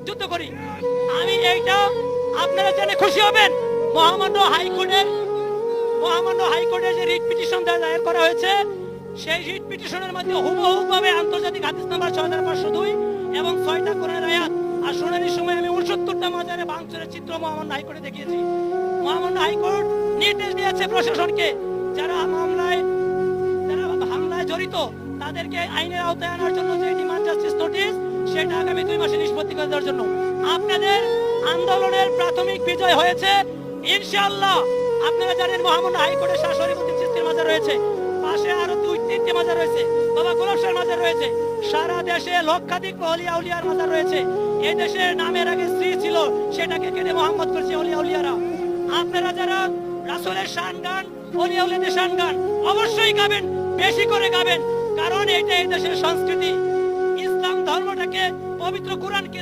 যুদ্ধ করি। আমি এইটা আপনারা জেনে খুশি হবেন, মহামান্য হাইকোর্টে যে রিট পিটিশন দায়ের করা হয়েছে, সেই রিট পিটিশনের মধ্যে হুবহুভাবে আন্তর্জাতিক হাদিস নাম্বার 6502 এবং 6টা কোরআনের আয়াত আর শুনানির সময় আমি 69টা মাজারে ভাঙচুরের চিত্র মহামান্য হাইকোর্টে দেখিয়েছি। মহামান্য হাইকোর্ট নির্দেশ দিয়েছে প্রশাসনকে, যারা হামলায় জড়িত তাদেরকে আইনের আওতায় আনার জন্য যে ডিমান্ড জাস্টিস নোটিশ, সেটা আগামী 2 মাসে নিষ্পত্তি করে দেওয়ার জন্য। আপনাদের আন্দোলনের প্রাথমিক বিজয় হয়েছে ইনশাআল্লাহ। আপনারা জানেন মহামান্য হাইকোর্টের শাহ শরীফুদ্দীন চিশতির মাজার রয়েছে, পাশে আরো 2-3টি মাজার রয়েছে, বাবা গোলাপ শাহর মাজার রয়েছে, সারা দেশে লক্ষাধিক ওলিয়া উলিয়ার মাজার রয়েছে। এই দেশের নামের আগে শ্রী ছিল, সেটাকে কেটে মোহাম্মদ করছে ওলিয়া উলিয়ারা। আপনারা যারা রাসূলের শান গান, ওলিয়া উলিয়াদের শান গান অবশ্যই গাবেন, বেশি করে গাবেন, কারণ এটা এই দেশের সংস্কৃতি। ইসলাম ধর্মটাকে, পবিত্র কোরআনকে